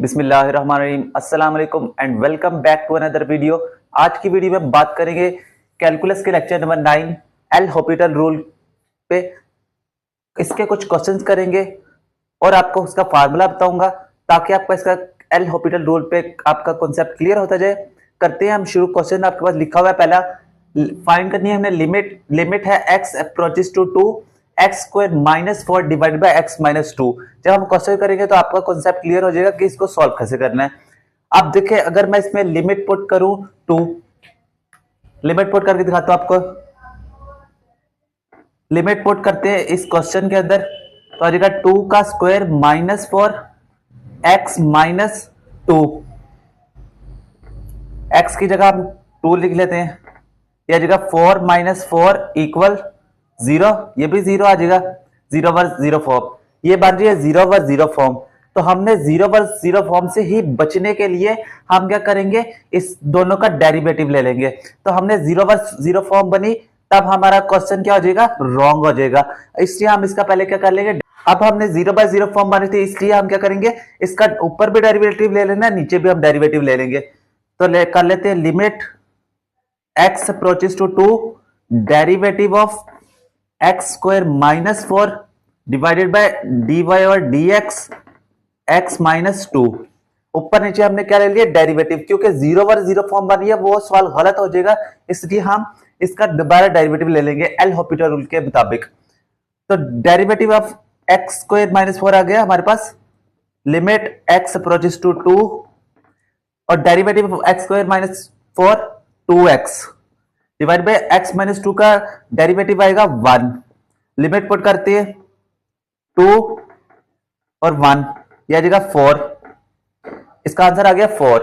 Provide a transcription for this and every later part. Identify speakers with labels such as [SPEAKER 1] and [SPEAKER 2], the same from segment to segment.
[SPEAKER 1] बिस्मिल्लाहिर्रहमानिर्रहीम, अस्सलाम वालेकुम and welcome back to another video. आज की वीडियो में बात करेंगे कैलकुलस के lecture number 9 L'Hopital rule पे। इसके कुछ क्वेश्चंस करेंगे और आपको उसका फार्मूला बताऊंगा ताकि आपका इसका एल हॉपिटल रूल पे आपका कॉन्सेप्ट क्लियर होता जाए। करते हैं हम शुरू। क्वेश्चन आपके पास लिखा हुआ है, पहला फाइंड करनी है हमने लिमिट है x approaches to 2 x square minus 4 divide by x minus 2। जब हम क्वेश्चन करेंगे तो आपका कॉन्सेप्ट क्लियर हो जाएगा कि इसको सॉल्व कैसे करना है। अब देखिए, अगर मैं इसमें लिमिट पुट करूं 2, लिमिट पुट करके दिखाता हूं आपको। लिमिट पुट करते हैं इस क्वेश्चन के अंदर तो आ जाएगा 2 का square minus 4 x minus 2। X की जगह हम 2 लिख लेते हैं, यह आ जाएगा 4 माइनस 4 इक्वल 0। ये भी 0 आ जाएगा, 0 वर्स 0 फॉर्म। ये बन रही है 0 वर्स 0 फॉर्म। तो हमने 0 वर्स 0 फॉर्म से ही बचने के लिए हम क्या करेंगे, इस दोनों का डेरिवेटिव ले लेंगे। तो हमने 0 वर्स 0 फॉर्म बनी, तब हमारा क्वेश्चन क्या हो जाएगा, रॉन्ग हो जाएगा। इसलिए हम इसका पहले क्या कर लेंगे, अब हमने 0 बाय 0 फॉर्म बनी थी, इसलिए हम क्या करेंगे, इसका ऊपर भी डेरिवेटिव ले लेना, नीचे भी हम डेरिवेटिव ले लेंगे। तो कर लेते हैं limit x approaches to 2 derivative of x square minus 4 divided by d y और डी एक्स माइनस 2। ऊपर नीचे हमने क्या ले लिया, डेरिवेटिव, क्योंकि 0 वर्स 0 फॉर्म बनी है वो सवाल गलत हो जाएगा, इसलिए हम इसका दोबारा डेरिवेटिव ले लेंगे एल हॉपिटल रूल के मुताबिक। तो derivative of x square minus 4 आ गया हमारे पास, लिमिट x अप्रोचेस टू 2 और derivative of x square minus 4 2x divide by x minus 2 का डेरिवेटिव आएगा 1। लिमिट पुट करते हैं 2 और 1, यह आ जाएगा 4। इसका आंसर आ गया 4।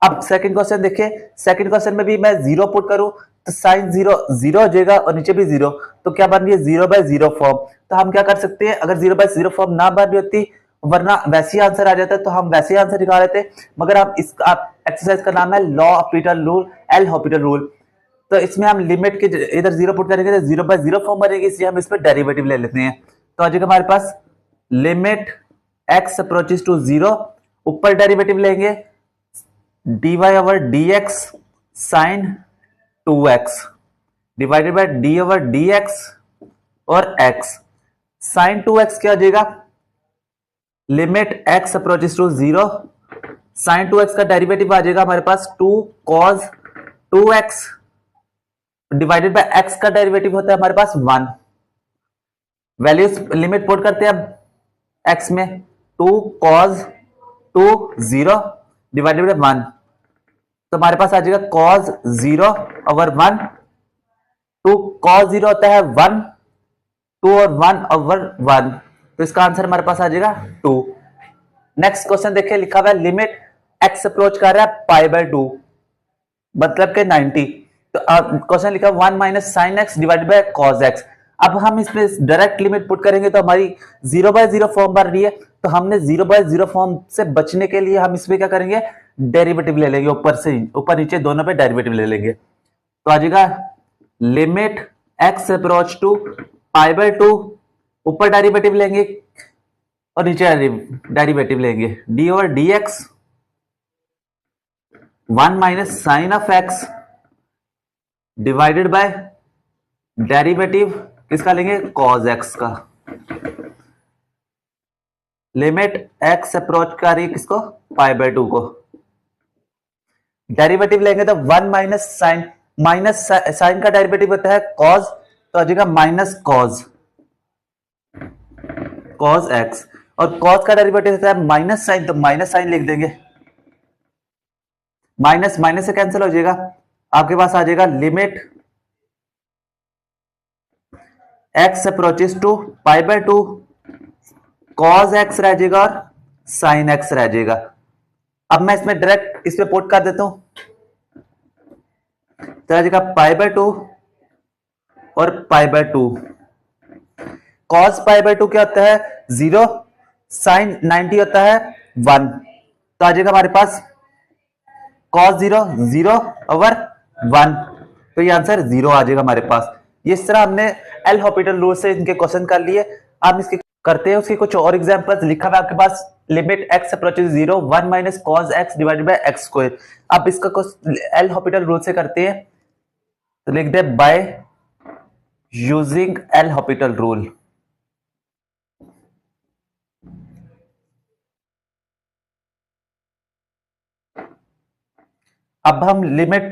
[SPEAKER 1] अब सेकंड क्वेश्चन देखिए, सेकंड क्वेश्चन में भी मैं 0 पुट करूं तो साइन 0 0 हो जाएगा और नीचे भी 0, तो क्या बन रही है 0 बाय 0 फॉर्म। तो हम क्या कर सकते हैं, अगर 0 बाय 0 फॉर्म ना बन रही होती वरना वैसे ही आंसर आ जाता है तो हम वैसे ही आंसर निकाल लेते, मगर हम इस एक्सरसाइज का नाम है law Hôpital rule, L Hôpital rule. तो इसमें हम लिमिट के इधर 0 पुट करेंगे तो 0 बाय 0 फॉर्म बनेगी, इसलिए हम इस पर डेरिवेटिव ले लेते हैं। तो आ जाएगा हमारे पास लिमिट x अप्रोचेस टू 0, ऊपर डेरिवेटिव लेंगे dy over dx sine 2x divided by d over dx और x। साइन 2x क्या हो जाएगा, limit x approaches to 0 sine 2x का डेरिवेटिव आ जाएगा हमारे पास 2 cos 2x divided by x का डेरिवेटिव होता है हमारे पास 1। वैल्यूज लिमिट पुट करते हैं अब x में, 2 cos 2 0 डिवाइडेड बाय 1, तो हमारे पास आ जाएगा cos 0 ओवर 1। 2 cos 0 होता है 1, 2 और 1 ओवर 1, तो इसका आंसर हमारे पास आ जाएगा 2। नेक्स्ट क्वेश्चन देखिए, लिखा हुआ है लिमिट x अप्रोच कर रहा है पाई बाय 2 मतलब के 90। तो क्वेश्चन लिखा 1 minus sine x divided by cos x. अब हम इसमें डायरेक्ट लिमिट पुट करेंगे तो हमारी 0 बाय 0 फॉर्म बन रही है, तो हमने 0 बाय 0 फॉर्म से बचने के लिए हम इसमें क्या करेंगे, डेरिवेटिव ले लेंगे, ऊपर से ऊपर नीचे दोनों पे डेरिवेटिव ले लेंगे। तो आ जाएगा limit x approach to pi by 2, ऊपर डेरिवेटिव लेंगे और नीचे डेरिवेटिव लेंगे d over dx 1 minus sine of x divided by derivative किसका लेंगे, cos x का। लिमिट x अप्रोच कर रही है किसको, पाई बाय 2 को। डेरिवेटिव लेंगे तो 1 माइनस साइन का डेरिवेटिव होता है cos, तो आ जाएगा माइनस cos x, और cos का डेरिवेटिव होता है माइनस साइन, तो माइनस साइन लिख देंगे, माइनस माइनस से कैंसिल हो जाएगा। आपके पास आ जाएगा limit x approaches to pi by 2 cos x रह जाएगा और sin x रह जाएगा। अब मैं इसमें डायरेक्ट इसमें पुट कर देता हूं, तो आ जाएगा पाई बाय 2 और पाई बाय 2। cos पाई बाय 2 क्या होता है 0, sin 90 होता है 1, तो आ जाएगा हमारे पास cos 0 0 ओवर 1, तो ये आंसर 0 आ जाएगा हमारे पास। ये इस तरह हमने एल हॉपिटल रूल से इनके क्वेश्चन कर लिए। आप इसके करते हैं उसकी कुछ और एग्जांपल्स। लिखा हुआ है आपके पास limit x approaches 0 1 minus cos x divided by x square. अब इसका कुछ एल हॉपिटल रूल से करते हैं, तो लिख दे by using L'Hopital rule. अब हम लिमिट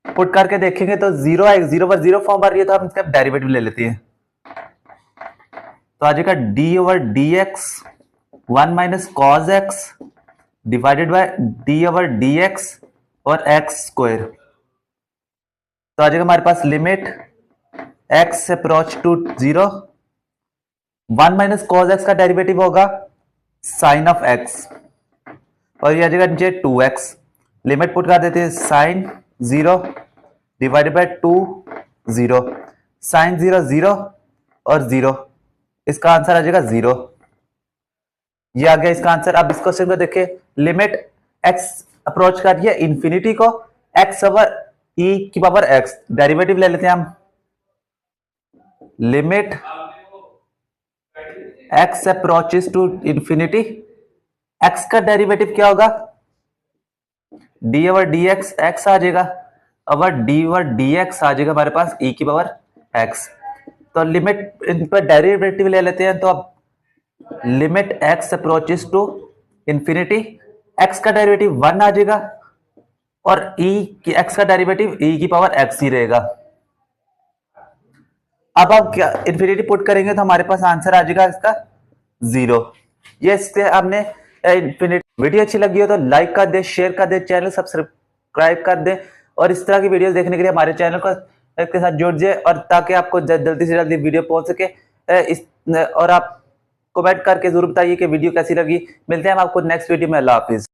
[SPEAKER 1] पुट करके देखेंगे तो 0 पर 0 फॉर्म आ रही है, तो हम इसका डेरिवेटिव ले लेते हैं। तो आ जाएगा D over D X 1 minus cos X divided by D over D X और एक्स स्क्वायर। तो आ जाएगा हमारे पास limit x approach to 0 1 minus cos X का डेरिवेटिव होगा साइन ऑफ x, और ये आ जाएगा नीचे 2x। लिमिट पुट कर देते हैं साइन 0 डिवाइडेड बाय 2 0, साइन 0 0 और 0, इसका आंसर आ जाएगा 0। ये आ गया इसका आंसर। अब इस क्वेश्चन को देखिए, लिमिट x अप्रोच कर रही है इंफिनिटी को, x ओवर e की पावर x, डेरिवेटिव ले लेते हैं हम। Limit x approaches to infinity, x का डेरिवेटिव क्या होगा, d ओवर dx x आ जाएगा, ओवर d ओवर dx आ जाएगा हमारे पास e की पावर x। तो लिमिट इन पर डेरिवेटिव ले लेते हैं, तो अब limit x approaches to infinity, x का डेरिवेटिव 1 आ जाएगा और x का डेरिवेटिव e की पावर x ही रहेगा। अब आप क्या इंफिनिटी पुट करेंगे तो हमारे पास आंसर आ जाएगा इसका 0। ये इससे हमने इंफिनिटी। वीडियो अच्छी लगी हो तो लाइक कर दे, शेयर कर दे, चैनल सब्सक्राइब कर दे, और इस तरह की वीडियोस देखने के लिए हमारे चैनल को के साथ जुड़ जाए, और ताकि आपको जल्दी से जल्दी वीडियो पहुंच सके। और आप कमेंट करके जरूर बताइए कि वीडियो कैसी लगी। मिलते हैं हम आपको नेक्स्ट वीडियो में। अल्लाह हाफिज।